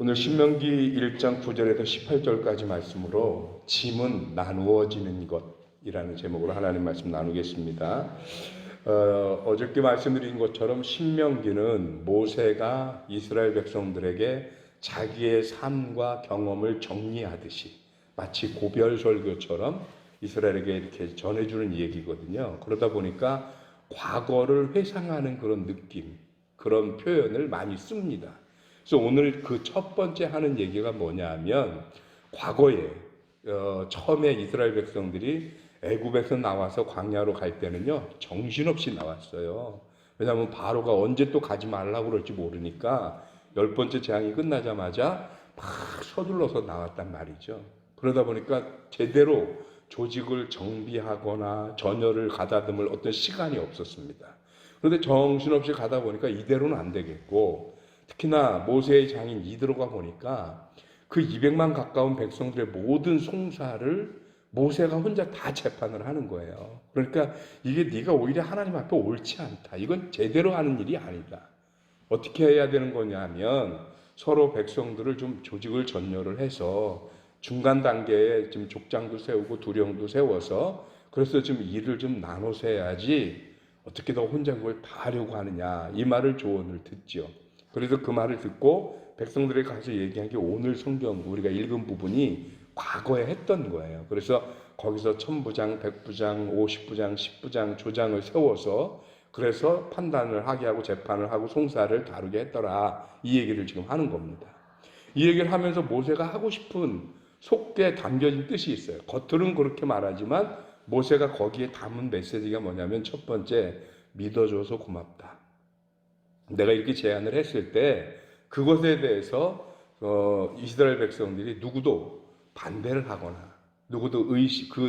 오늘 신명기 1장 9절에서 18절까지 말씀으로 짐은 나누어지는 것이라는 제목으로 하나님 말씀 나누겠습니다. 어저께 말씀드린 것처럼 신명기는 모세가 이스라엘 백성들에게 자기의 삶과 경험을 정리하듯이 마치 고별설교처럼 이스라엘에게 이렇게 전해주는 얘기거든요. 그러다 보니까 과거를 회상하는 그런 느낌, 그런 표현을 많이 씁니다. 그래서 오늘 그 첫 번째 하는 얘기가 뭐냐 하면 과거에 처음에 이스라엘 백성들이 애굽에서 나와서 광야로 갈 때는요 정신없이 나왔어요. 왜냐하면 바로가 언제 또 가지 말라고 그럴지 모르니까 10번째 재앙이 끝나자마자 막 서둘러서 나왔단 말이죠. 그러다 보니까 제대로 조직을 정비하거나 전열을 가다듬을 어떤 시간이 없었습니다. 그런데 정신없이 가다 보니까 이대로는 안 되겠고, 특히나 모세의 장인 이드로가 보니까 그 200만 가까운 백성들의 모든 송사를 모세가 혼자 다 재판을 하는 거예요. 그러니까 이게 네가 오히려 하나님 앞에 옳지 않다. 이건 제대로 하는 일이 아니다. 어떻게 해야 되는 거냐면 서로 백성들을 좀 조직을 전열을 해서 중간 단계에 지금 족장도 세우고 두령도 세워서 그래서 좀 일을 좀 나눠서 해야지 어떻게 너 혼자 그걸 다 하려고 하느냐, 이 말을 조언을 듣죠. 그래서 그 말을 듣고 백성들에게 가서 얘기한 게 오늘 성경 우리가 읽은 부분이 과거에 했던 거예요. 그래서 거기서 천부장, 백부장, 50부장, 10부장, 조장을 세워서 그래서 판단을 하게 하고 재판을 하고 송사를 다루게 했더라, 이 얘기를 지금 하는 겁니다. 이 얘기를 하면서 모세가 하고 싶은 속에 담겨진 뜻이 있어요. 겉으로는 그렇게 말하지만 모세가 거기에 담은 메시지가 뭐냐면 첫 번째, 믿어줘서 고맙다. 내가 이렇게 제안을 했을 때 그것에 대해서 이스라엘 백성들이 누구도 반대를 하거나 누구도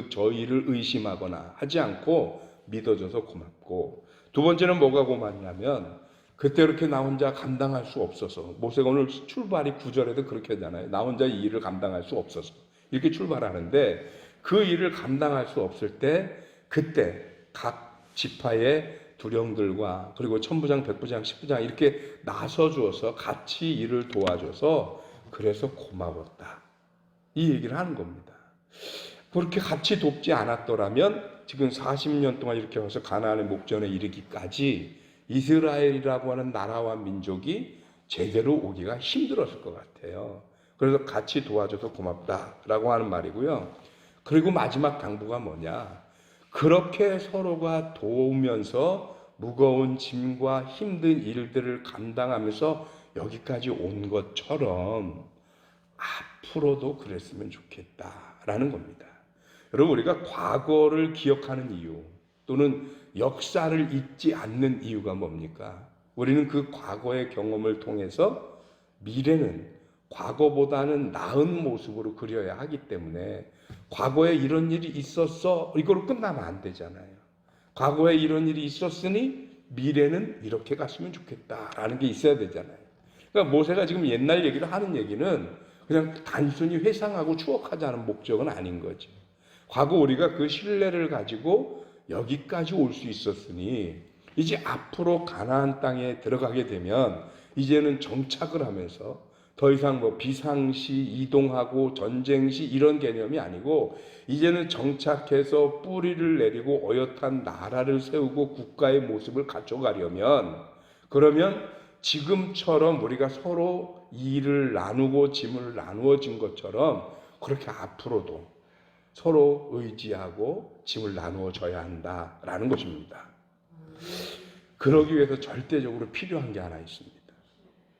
저희를 의심하거나 하지 않고 믿어줘서 고맙고, 두 번째는 뭐가 고맙냐면 그때 이렇게 나 혼자 감당할 수 없어서, 모세가 오늘 출발이 9절에도 그렇게 하잖아요. 나 혼자 이 일을 감당할 수 없어서 이렇게 출발하는데, 그 일을 감당할 수 없을 때 그때 각 지파의 두령들과 그리고 천부장, 백부장, 십부장 이렇게 나서 주어서 같이 일을 도와줘서 그래서 고마웠다, 이 얘기를 하는 겁니다. 그렇게 같이 돕지 않았더라면 지금 40년 동안 이렇게 와서 가나안의 목전에 이르기까지 이스라엘이라고 하는 나라와 민족이 제대로 오기가 힘들었을 것 같아요. 그래서 같이 도와줘서 고맙다라고 하는 말이고요. 그리고 마지막 당부가 뭐냐, 그렇게 서로가 도우면서 무거운 짐과 힘든 일들을 감당하면서 여기까지 온 것처럼 앞으로도 그랬으면 좋겠다라는 겁니다. 여러분, 우리가 과거를 기억하는 이유 또는 역사를 잊지 않는 이유가 뭡니까? 우리는 그 과거의 경험을 통해서 미래는 과거보다는 나은 모습으로 그려야 하기 때문에, 과거에 이런 일이 있었어 이걸로 끝나면 안 되잖아요. 과거에 이런 일이 있었으니 미래는 이렇게 갔으면 좋겠다라는 게 있어야 되잖아요. 그러니까 모세가 지금 옛날 얘기를 하는 얘기는 그냥 단순히 회상하고 추억하자는 목적은 아닌 거죠. 과거 우리가 그 신뢰를 가지고 여기까지 올 수 있었으니 이제 앞으로 가나안 땅에 들어가게 되면 이제는 정착을 하면서 더 이상 뭐 비상시 이동하고 전쟁시 이런 개념이 아니고, 이제는 정착해서 뿌리를 내리고 어엿한 나라를 세우고 국가의 모습을 갖춰가려면, 그러면 지금처럼 우리가 서로 일을 나누고 짐을 나누어진 것처럼 그렇게 앞으로도 서로 의지하고 짐을 나누어져야 한다라는 것입니다. 그러기 위해서 절대적으로 필요한 게 하나 있습니다.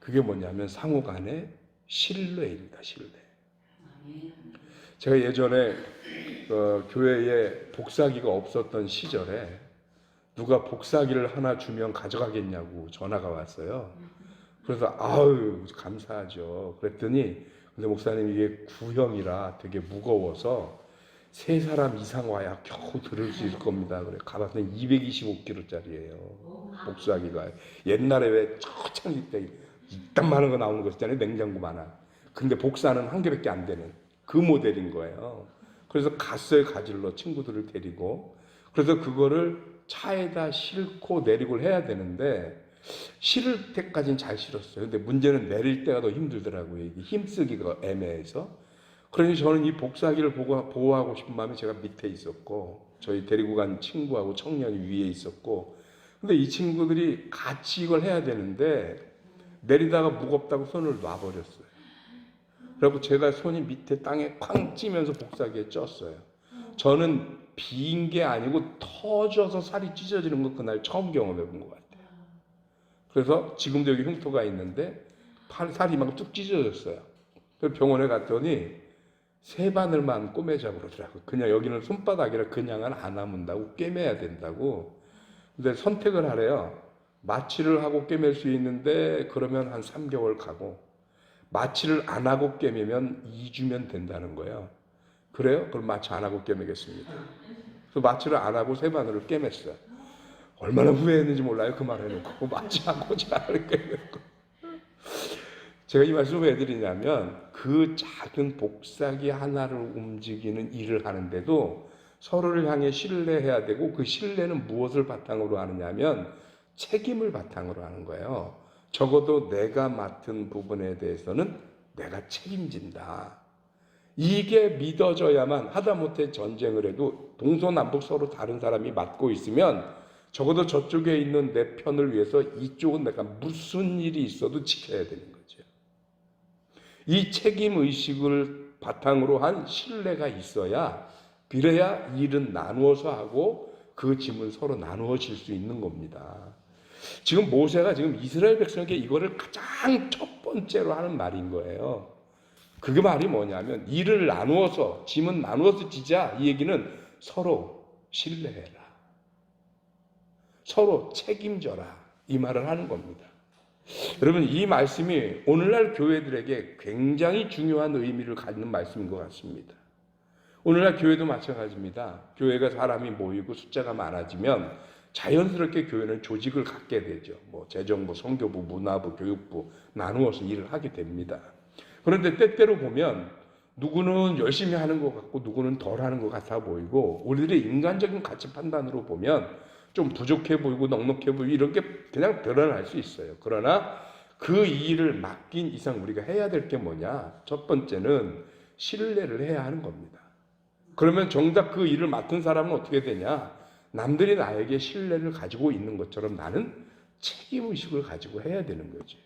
그게 뭐냐면 상호 간의 신뢰입니다. 신뢰. 제가 예전에 교회에 복사기가 없었던 시절에 누가 복사기를 하나 주면 가져가겠냐고 전화가 왔어요. 그래서 아유 감사하죠. 그랬더니 근데 목사님 이게 구형이라 되게 무거워서 3사람 이상 와야 겨우 들을 수 있을 겁니다. 그래 가봤더니 225kg짜리예요. 복사기가. 옛날에 왜 초창기 때 이딴 많은 거 나오는 거 있잖아요. 냉장고만한. 근데 복사는 한 개밖에 안 되는 그 모델인 거예요. 그래서 갔어요. 가질러 친구들을 데리고. 그래서 그거를 차에다 싣고 내리고 해야 되는데 실을 때까지는 잘 실었어요. 근데 문제는 내릴 때가 더 힘들더라고요. 이게 힘쓰기가 애매해서. 그러니 저는 이 복사기를 보호하고 싶은 마음에 제가 밑에 있었고, 저희 데리고 간 친구하고 청년이 위에 있었고, 근데 이 친구들이 같이 이걸 해야 되는데 내리다가 무겁다고 손을 놔버렸어요. 그리고 제가 손이 밑에 땅에 쾅 찌면서 복사기에 쪘어요. 저는 비인 게 아니고 터져서 살이 찢어지는 거 그날 처음 경험해 본 것 같아요. 그래서 지금도 여기 흉터가 있는데 살이 막 뚝 찢어졌어요. 그래서 병원에 갔더니 세 바늘만 꼬매자고 그러더라고요. 그냥 여기는 손바닥이라 그냥은 안 아문다고 꿰매야 된다고. 근데 선택을 하래요. 마취를 하고 꿰맬 수 있는데 그러면 한 3개월 가고, 마취를 안 하고 꿰매면 2주면 된다는 거예요. 그래요? 그럼 마취 안 하고 꿰매겠습니다. 그래서 마취를 안 하고 세 바늘을 꿰맸어요. 얼마나 후회했는지 몰라요. 그 말 해놓고 마취하고 잘 꿰매고. 제가 이 말씀을 왜 드리냐면 그 작은 복사기 하나를 움직이는 일을 하는데도 서로를 향해 신뢰해야 되고, 그 신뢰는 무엇을 바탕으로 하느냐면 책임을 바탕으로 하는 거예요. 적어도 내가 맡은 부분에 대해서는 내가 책임진다. 이게 믿어져야만, 하다못해 전쟁을 해도 동서남북 서로 다른 사람이 맡고 있으면 적어도 저쪽에 있는 내 편을 위해서 이쪽은 내가 무슨 일이 있어도 지켜야 되는 거죠. 이 책임의식을 바탕으로 한 신뢰가 있어야, 그래야 일은 나누어서 하고 그 짐은 서로 나누어질 수 있는 겁니다. 지금 모세가 지금 이스라엘 백성에게 이거를 가장 첫 번째로 하는 말인 거예요. 그 말이 뭐냐면 일을 나누어서, 짐은 나누어서 지자. 이 얘기는 서로 신뢰해라, 서로 책임져라, 이 말을 하는 겁니다. 여러분, 이 말씀이 오늘날 교회들에게 굉장히 중요한 의미를 갖는 말씀인 것 같습니다. 오늘날 교회도 마찬가지입니다. 교회가 사람이 모이고 숫자가 많아지면 자연스럽게 교회는 조직을 갖게 되죠. 재정부, 선교부, 문화부, 교육부 나누어서 일을 하게 됩니다. 그런데 때때로 보면 누구는 열심히 하는 것 같고 누구는 덜 하는 것 같아 보이고, 우리들의 인간적인 가치 판단으로 보면 좀 부족해 보이고 넉넉해 보이고 이런 게 그냥 드러날 수 있어요. 그러나 그 일을 맡긴 이상 우리가 해야 될 게 뭐냐? 첫 번째는 신뢰를 해야 하는 겁니다. 그러면 정작 그 일을 맡은 사람은 어떻게 되냐? 남들이 나에게 신뢰를 가지고 있는 것처럼 나는 책임의식을 가지고 해야 되는 거지.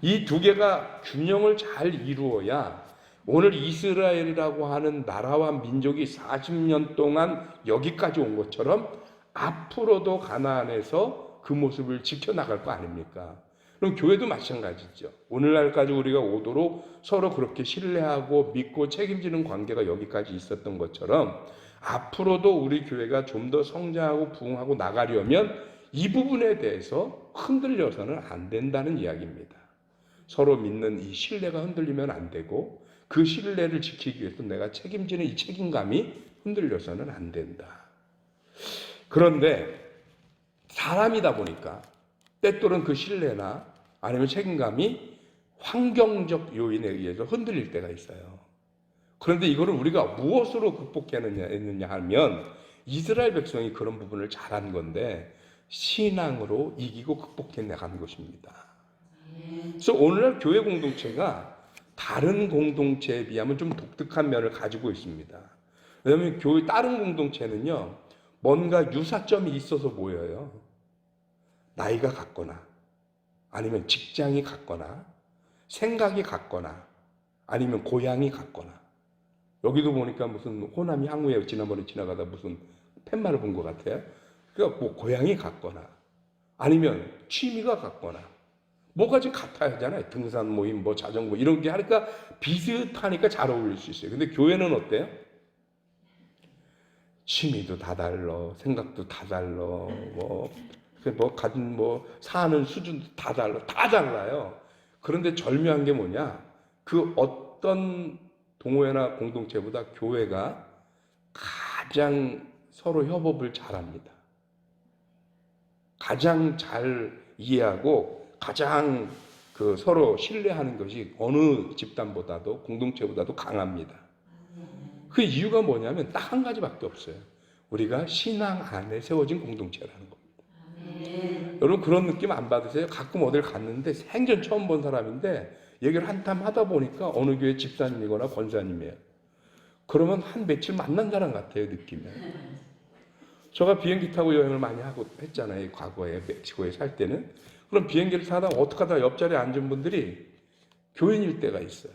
이 두 개가 균형을 잘 이루어야 오늘 이스라엘이라고 하는 나라와 민족이 40년 동안 여기까지 온 것처럼 앞으로도 가나안에서 그 모습을 지켜나갈 거 아닙니까? 그럼 교회도 마찬가지죠. 오늘날까지 우리가 오도록 서로 그렇게 신뢰하고 믿고 책임지는 관계가 여기까지 있었던 것처럼 앞으로도 우리 교회가 좀 더 성장하고 부흥하고 나가려면 이 부분에 대해서 흔들려서는 안 된다는 이야기입니다. 서로 믿는 이 신뢰가 흔들리면 안 되고, 그 신뢰를 지키기 위해서 내가 책임지는 이 책임감이 흔들려서는 안 된다. 그런데 사람이다 보니까 때때로는 그 신뢰나 아니면 책임감이 환경적 요인에 의해서 흔들릴 때가 있어요. 그런데 이거를 우리가 무엇으로 극복했느냐 하면 이스라엘 백성이 그런 부분을 잘한 건데 신앙으로 이기고 극복해 나가는 것입니다. 그래서 오늘날 교회 공동체가 다른 공동체에 비하면 좀 독특한 면을 가지고 있습니다. 왜냐하면 교회 다른 공동체는요, 뭔가 유사점이 있어서 모여요. 나이가 같거나 아니면 직장이 같거나 생각이 같거나 아니면 고향이 같거나. 여기도 보니까 무슨 호남이 항구에 지난번에 지나가다 무슨 팻말을 본 것 같아요. 그러니까 고향이 같거나 아니면 취미가 같거나 뭐가 좀 같아야 하잖아요. 등산 모임, 자전거 이런 게 하니까 비슷하니까 잘 어울릴 수 있어요. 근데 교회는 어때요? 취미도 다 달라, 생각도 다 달라, 사는 수준도 다 달라요. 그런데 절묘한 게 뭐냐? 그 어떤 동호회나 공동체보다 교회가 가장 서로 협업을 잘합니다. 가장 잘 이해하고 가장 서로 신뢰하는 것이 어느 집단보다도 공동체보다도 강합니다. 그 이유가 뭐냐면 딱 한 가지밖에 없어요. 우리가 신앙 안에 세워진 공동체라는 겁니다. 여러분 그런 느낌 안 받으세요? 가끔 어딜 갔는데 생전 처음 본 사람인데 얘기를 한참 하다 보니까 어느 교회 집사님이거나 권사님이에요. 그러면 한 며칠 만난 사람 같아요, 느낌이. 제가 비행기 타고 여행을 많이 하고 했잖아요, 과거에 멕시코에 살 때는. 그럼 비행기를 타다가 어떻게 하다가 옆자리에 앉은 분들이 교인일 때가 있어요.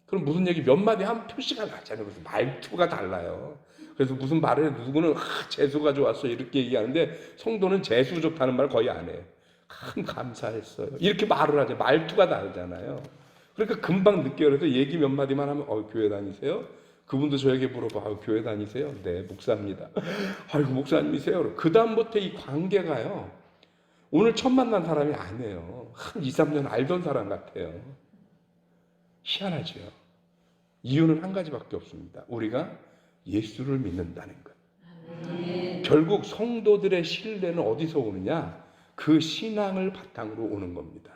그럼 무슨 얘기 몇 마디 하면 표시가 나잖아요. 그래서 말투가 달라요. 그래서 무슨 말을 누구는 재수가 좋았어 이렇게 얘기하는데 성도는 재수 좋다는 말 거의 안 해요. 참 감사했어요. 이렇게 말을 하죠. 말투가 다르잖아요. 그러니까 금방 느껴요. 그래서 얘기 몇 마디만 하면 교회 다니세요? 그분도 저에게 물어봐. 교회 다니세요? 네, 목사입니다. 아이고, 목사님이세요? 그 다음부터 이 관계가요. 오늘 처음 만난 사람이 아니에요. 한 2, 3년 알던 사람 같아요. 희한하죠. 이유는 한 가지밖에 없습니다. 우리가 예수를 믿는다는 것. 결국 성도들의 신뢰는 어디서 오느냐? 그 신앙을 바탕으로 오는 겁니다.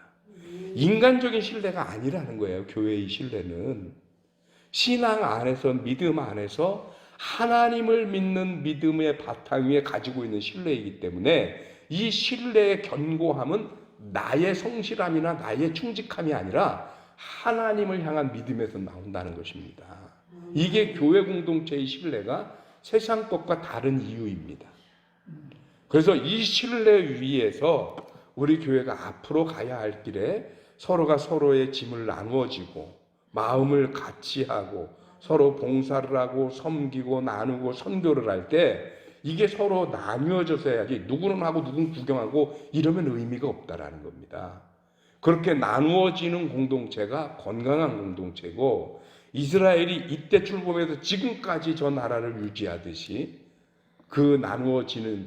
인간적인 신뢰가 아니라는 거예요. 교회의 신뢰는. 신앙 안에서, 믿음 안에서 하나님을 믿는 믿음의 바탕 위에 가지고 있는 신뢰이기 때문에 이 신뢰의 견고함은 나의 성실함이나 나의 충직함이 아니라 하나님을 향한 믿음에서 나온다는 것입니다. 이게 교회 공동체의 신뢰가 세상 것과 다른 이유입니다. 그래서 이 신뢰 위에서 우리 교회가 앞으로 가야 할 길에 서로가 서로의 짐을 나누어지고 마음을 같이 하고 서로 봉사를 하고 섬기고 나누고 선교를 할 때 이게 서로 나뉘어져서 해야지 누구는 하고 누구는 구경하고 이러면 의미가 없다라는 겁니다. 그렇게 나누어지는 공동체가 건강한 공동체고 이스라엘이 이때 출범해서 지금까지 저 나라를 유지하듯이 그 나누어지는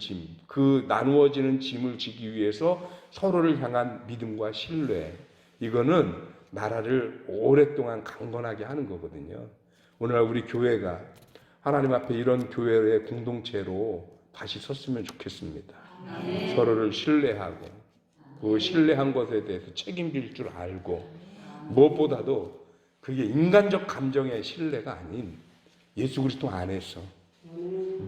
짐을 지기 위해서 서로를 향한 믿음과 신뢰, 이거는 나라를 오랫동안 강건하게 하는 거거든요. 오늘날 우리 교회가 하나님 앞에 이런 교회의 공동체로 다시 섰으면 좋겠습니다. 서로를 신뢰하고 그 신뢰한 것에 대해서 책임질 줄 알고 무엇보다도 그게 인간적 감정의 신뢰가 아닌 예수 그리스도 안에서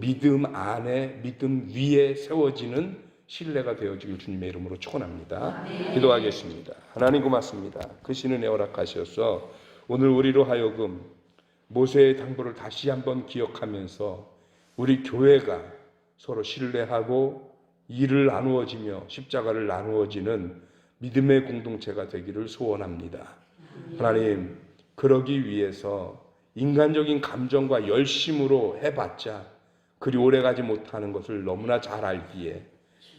믿음 안에 믿음 위에 세워지는 신뢰가 되어지길 주님의 이름으로 축원합니다. 기도하겠습니다. 하나님 고맙습니다. 그 신은혜 허락하셔서 오늘 우리로 하여금 모세의 당부를 다시 한번 기억하면서 우리 교회가 서로 신뢰하고 일을 나누어지며 십자가를 나누어지는 믿음의 공동체가 되기를 소원합니다. 하나님, 그러기 위해서 인간적인 감정과 열심으로 해봤자 그리 오래가지 못하는 것을 너무나 잘 알기에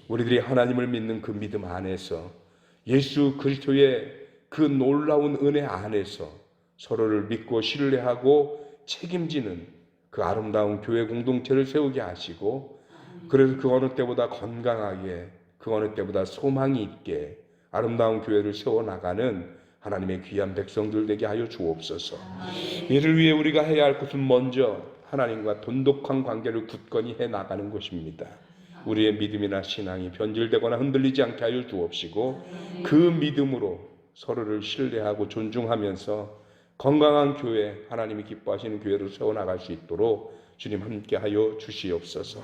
우리들이 하나님을 믿는 그 믿음 안에서 예수 그리스도의 그 놀라운 은혜 안에서 서로를 믿고 신뢰하고 책임지는 그 아름다운 교회 공동체를 세우게 하시고 그래서 그 어느 때보다 건강하게 그 어느 때보다 소망이 있게 아름다운 교회를 세워나가는 하나님의 귀한 백성들 되게 하여 주옵소서. 이를 위해 우리가 해야 할 것은 먼저 하나님과 돈독한 관계를 굳건히 해나가는 것입니다. 우리의 믿음이나 신앙이 변질되거나 흔들리지 않게 하여 주옵시고 그 믿음으로 서로를 신뢰하고 존중하면서 건강한 교회, 하나님이 기뻐하시는 교회를 세워나갈 수 있도록 주님 함께하여 주시옵소서.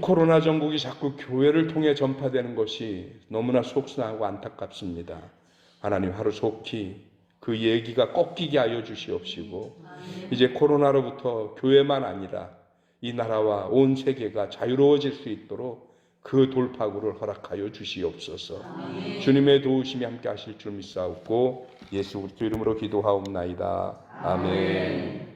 코로나 전국이 자꾸 교회를 통해 전파되는 것이 너무나 속상하고 안타깝습니다. 하나님 하루속히 그 얘기가 꺾이게 하여 주시옵시고 이제 코로나로부터 교회만 아니라 이 나라와 온 세계가 자유로워질 수 있도록 그 돌파구를 허락하여 주시옵소서. 주님의 도우심이 함께 하실 줄 믿사옵고 예수 그리스도 이름으로 기도하옵나이다. 아멘.